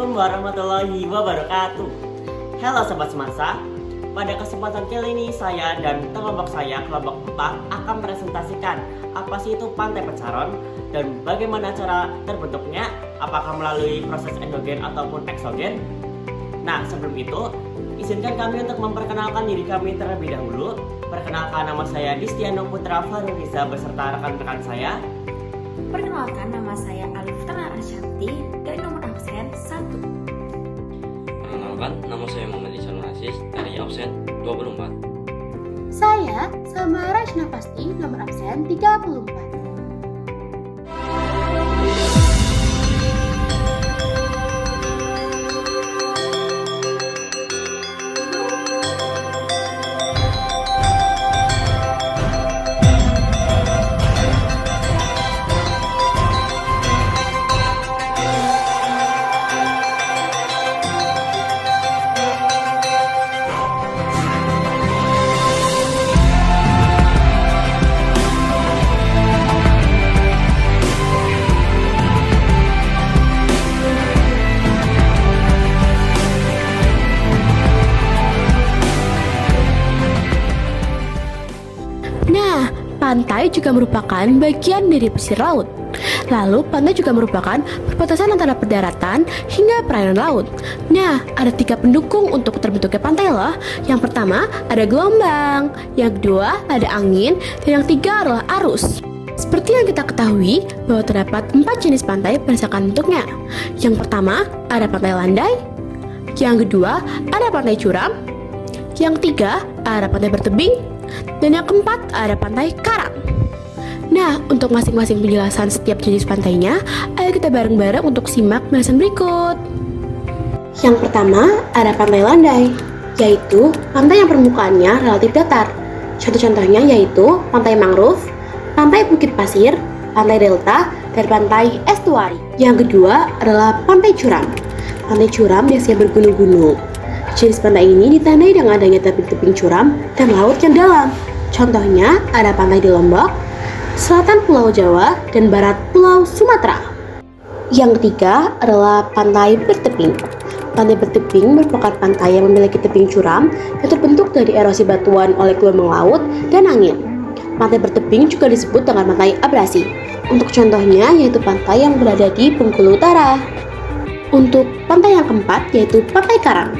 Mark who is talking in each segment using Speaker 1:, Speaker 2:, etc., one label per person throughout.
Speaker 1: Assalamualaikum warahmatullahi wabarakatuh. Halo Sobat Semansa. Pada kesempatan kali ini saya dan kelompok saya, kelompok 4, akan presentasikan apa sih itu Pantai Pecaron dan bagaimana cara terbentuknya, apakah melalui proses endogen ataupun eksogen. Nah, sebelum itu, izinkan kami untuk memperkenalkan diri kami terlebih dahulu. Perkenalkan, nama saya Distiano Putra Faruriza beserta rekan-rekan saya.
Speaker 2: Perkenalkan, nama saya Alif Tana Ashanti dari nomor absen 1.
Speaker 3: Perkenalkan, nama saya Muhammad Ihsan Aziz dari absen 24.
Speaker 4: Saya Samara Rashna Pasti, nomor absen 34. Nah, pantai juga merupakan bagian dari pesisir laut. Lalu, pantai juga merupakan perbatasan antara daratan hingga perairan laut. Nah, ada 3 pendukung untuk terbentuknya pantai loh. Yang pertama, ada gelombang. Yang kedua, ada angin. Dan yang ketiga adalah arus. Seperti yang kita ketahui, bahwa terdapat 4 jenis pantai berdasarkan bentuknya. Yang pertama, ada pantai landai. Yang kedua, ada pantai curam. Yang ketiga, ada pantai bertebing. Dan yang keempat, ada pantai karang. Nah, untuk masing-masing penjelasan setiap jenis pantainya, ayo kita bareng-bareng untuk simak penjelasan berikut. Yang pertama, ada pantai landai, yaitu pantai yang permukaannya relatif datar. Contoh-contohnya yaitu pantai mangrove, pantai bukit pasir, pantai delta, dan pantai estuari. Yang kedua adalah pantai curam. Pantai curam biasanya bergunung-gunung. Jenis pantai ini ditandai dengan adanya tebing-tebing curam dan laut yang dalam. Contohnya ada pantai di Lombok, selatan Pulau Jawa, dan barat Pulau Sumatera. Yang ketiga adalah pantai bertebing. Pantai bertebing merupakan pantai yang memiliki tebing curam yang terbentuk dari erosi batuan oleh gelombang laut dan angin. Pantai bertebing juga disebut dengan pantai abrasi. Untuk contohnya yaitu pantai yang berada di Bengkulu Utara. Untuk pantai yang keempat yaitu pantai karang,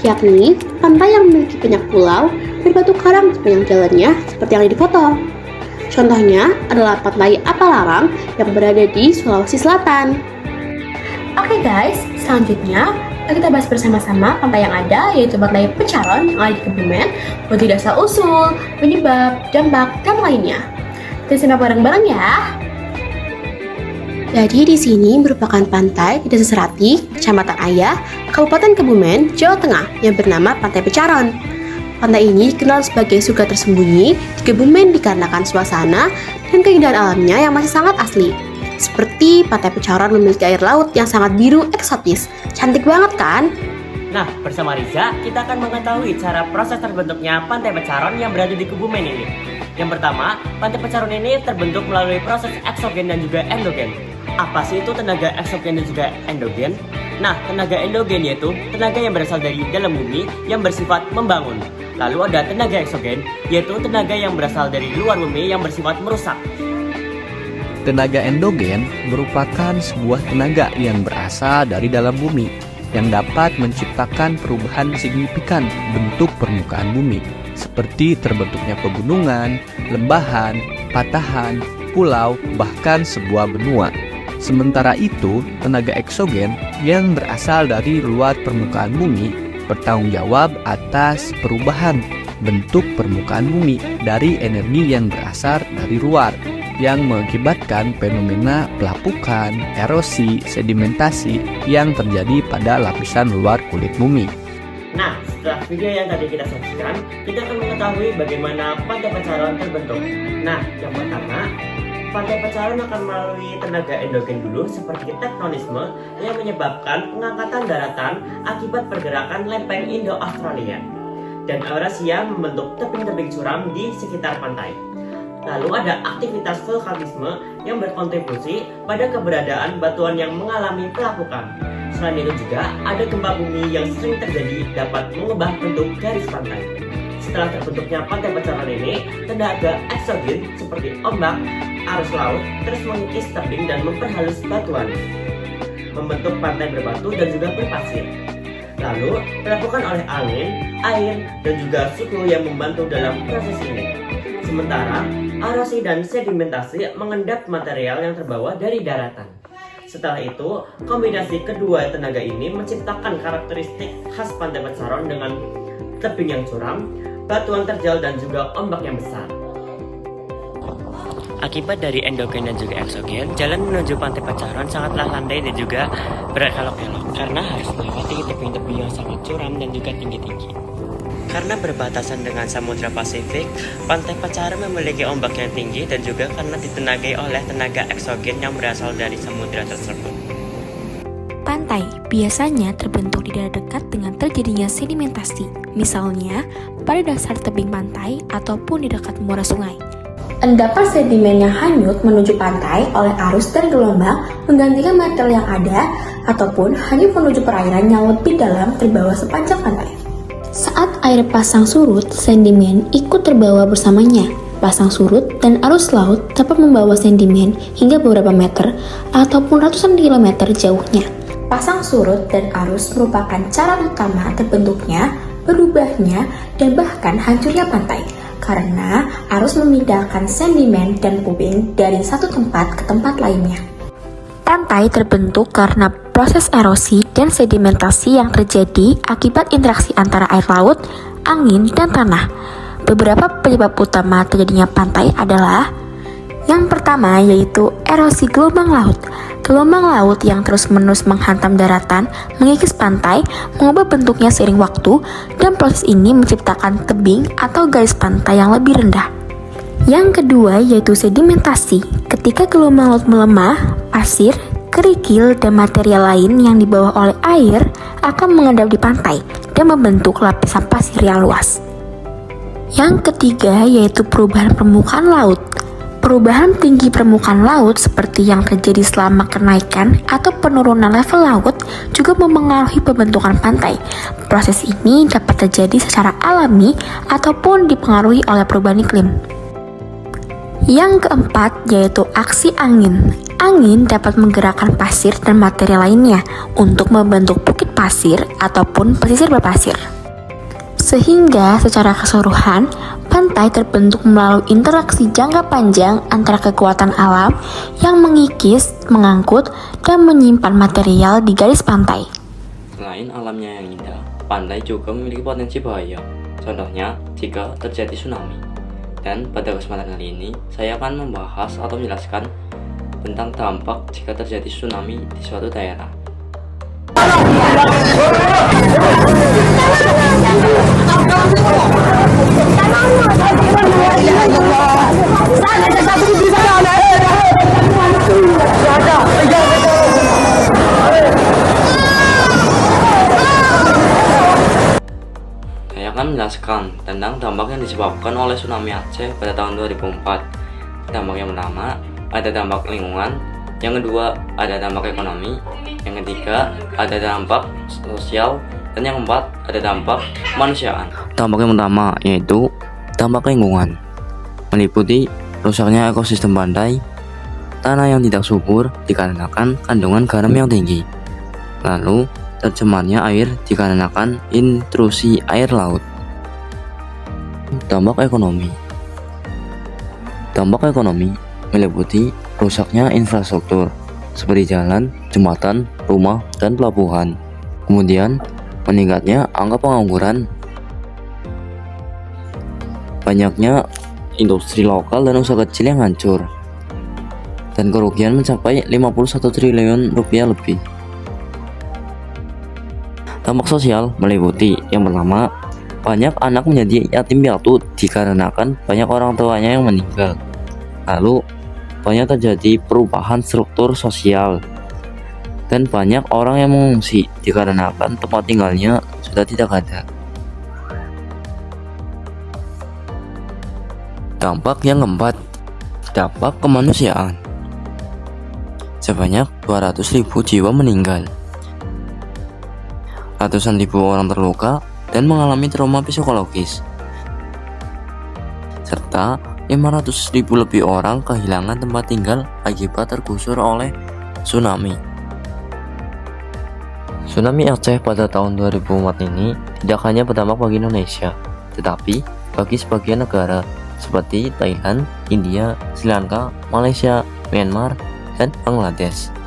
Speaker 4: yakni pantai yang memiliki banyak pulau berbatu karang sepanjang jalannya seperti yang di foto. Contohnya adalah pantai Apalarang yang berada di Sulawesi Selatan. Oke guys, selanjutnya kita bahas bersama-sama pantai yang ada, yaitu pantai Pecaron yang ada di Kebumen, bagi dasar usul, penyebab, dampak, dan lainnya. Kita simak bareng-bareng ya. Jadi di sini merupakan pantai di Desa Serati, Kecamatan Ayah, Kabupaten Kebumen, Jawa Tengah yang bernama Pantai Pecaron. Pantai ini dikenal sebagai surga tersembunyi di Kebumen dikarenakan suasana dan keindahan alamnya yang masih sangat asli. Seperti Pantai Pecaron memiliki air laut yang sangat biru eksotis. Cantik banget kan?
Speaker 1: Nah, bersama Riza, kita akan mengetahui cara proses terbentuknya Pantai Pecaron yang berada di Kebumen ini. Yang pertama, Pantai Pecaron ini terbentuk melalui proses eksogen dan juga endogen. Apa sih itu tenaga eksogen dan juga endogen? Nah, tenaga endogen yaitu tenaga yang berasal dari dalam bumi yang bersifat membangun. Lalu ada tenaga eksogen, yaitu tenaga yang berasal dari luar bumi yang bersifat merusak.
Speaker 5: Tenaga endogen merupakan sebuah tenaga yang berasal dari dalam bumi yang dapat menciptakan perubahan signifikan bentuk permukaan bumi, seperti terbentuknya pegunungan, lembahan, patahan, pulau, bahkan sebuah benua. Sementara itu, tenaga eksogen yang berasal dari luar permukaan bumi bertanggung jawab atas perubahan bentuk permukaan bumi dari energi yang berasal dari luar, yang mengakibatkan fenomena pelapukan, erosi, sedimentasi yang terjadi pada lapisan luar kulit bumi.
Speaker 1: Nah, setelah video yang tadi kita saksikan, kita akan mengetahui bagaimana Pantai Pecaron terbentuk. Nah, yang pertama, Pantai Pecaron akan melalui tenaga endogen dulu seperti tektonisme yang menyebabkan pengangkatan daratan akibat pergerakan lempeng Indo-Australia. Dan Eurasia membentuk tebing-tebing curam di sekitar pantai. Lalu ada aktivitas vulkanisme yang berkontribusi pada keberadaan batuan yang mengalami pelapukan. Selain itu juga ada gempa bumi yang sering terjadi dapat mengubah bentuk garis pantai. Setelah terbentuknya pantai Pacaran ini, tenaga eksogen seperti ombak, arus laut terus mengikis tebing dan memperhalus batuan, membentuk pantai berbatu dan juga berpasir. Lalu dilakukan oleh angin, air, dan juga suhu yang membantu dalam proses ini. Sementara erosi dan sedimentasi mengendap material yang terbawa dari daratan. Setelah itu, kombinasi kedua tenaga ini menciptakan karakteristik khas pantai Pacaran dengan tebing yang curam, batuan terjal, dan juga ombak yang besar.
Speaker 6: Akibat dari endogen dan juga eksogen, jalan menuju pantai Pacaran sangatlah landai dan juga berkelok-kelok karena harus melewati tebing-tebing yang sangat curam dan juga tinggi-tinggi. Karena berbatasan dengan Samudra Pasifik, pantai Pacaran memiliki ombak yang tinggi dan juga karena ditenagai oleh tenaga eksogen yang berasal dari samudra tersebut.
Speaker 2: Pantai biasanya terbentuk di daerah dekat dengan terjadinya sedimentasi, misalnya pada dasar tebing pantai ataupun di dekat muara sungai. Endapan sedimen yang hanyut menuju pantai oleh arus dan gelombang menggantikan material yang ada ataupun hanyut menuju perairan yang lebih dalam terbawa sepanjang pantai. Saat air pasang surut, sedimen ikut terbawa bersamanya. Pasang surut dan arus laut dapat membawa sedimen hingga beberapa meter ataupun ratusan kilometer jauhnya. Pasang surut dan arus merupakan cara utama terbentuknya, berubahnya, dan bahkan hancurnya pantai karena arus memindahkan sedimen dan puing dari satu tempat ke tempat lainnya. Pantai terbentuk karena proses erosi dan sedimentasi yang terjadi akibat interaksi antara air laut, angin, dan tanah. Beberapa penyebab utama terjadinya pantai adalah yang pertama yaitu erosi gelombang laut. Gelombang laut yang terus-menerus menghantam daratan, mengikis pantai, mengubah bentuknya seiring waktu, dan proses ini menciptakan tebing atau garis pantai yang lebih rendah. Yang kedua yaitu sedimentasi. Ketika gelombang laut melemah, pasir, kerikil, dan material lain yang dibawa oleh air akan mengendap di pantai dan membentuk lapisan pasir yang luas. Yang ketiga yaitu perubahan permukaan laut. Perubahan tinggi permukaan laut seperti yang terjadi selama kenaikan atau penurunan level laut juga memengaruhi pembentukan pantai. Proses ini dapat terjadi secara alami ataupun dipengaruhi oleh perubahan iklim. Yang keempat yaitu aksi angin. Angin dapat menggerakkan pasir dan material lainnya untuk membentuk bukit pasir ataupun pesisir berpasir. Sehingga secara keseluruhan, pantai terbentuk melalui interaksi jangka panjang antara kekuatan alam yang mengikis, mengangkut, dan menyimpan material di garis pantai.
Speaker 3: Selain alamnya yang indah, pantai juga memiliki potensi bahaya. Contohnya, jika terjadi tsunami. Dan pada kesempatan kali ini, saya akan membahas atau menjelaskan tentang dampak jika terjadi tsunami di suatu daerah. Saya akan menjelaskan tentang dampak yang disebabkan oleh tsunami Aceh pada tahun 2004. Dampak yang pertama, ada dampak lingkungan. Yang kedua, ada dampak ekonomi. Yang ketiga, ada dampak sosial. Dan yang keempat, ada dampak kemanusiaan. Dampak yang pertama yaitu dampak lingkungan, meliputi rusaknya ekosistem pantai, tanah yang tidak subur dikarenakan kandungan garam yang tinggi, lalu tercemarnya air dikarenakan intrusi air laut. Dampak ekonomi. Dampak ekonomi meliputi rusaknya infrastruktur seperti jalan, jembatan, rumah, dan pelabuhan. Kemudian, meningkatnya angka pengangguran, banyaknya industri lokal dan usaha kecil yang hancur, dan kerugian mencapai 51 triliun rupiah lebih. Dampak sosial meliputi yang pertama, banyak anak menjadi yatim piatu dikarenakan banyak orang tuanya yang meninggal. Lalu, banyak terjadi perubahan struktur sosial dan banyak orang yang mengungsi dikarenakan tempat tinggalnya sudah tidak ada. Dampak yang keempat, dampak kemanusiaan. Sebanyak 200.000 jiwa meninggal. ratusan ribu orang terluka dan mengalami trauma psikologis, serta 500 ribu lebih orang kehilangan tempat tinggal akibat tergusur oleh tsunami. Tsunami Aceh pada tahun 2004 ini tidak hanya berdampak bagi Indonesia, tetapi bagi sebagian negara seperti Thailand, India, Sri Lanka, Malaysia, Myanmar, dan Bangladesh.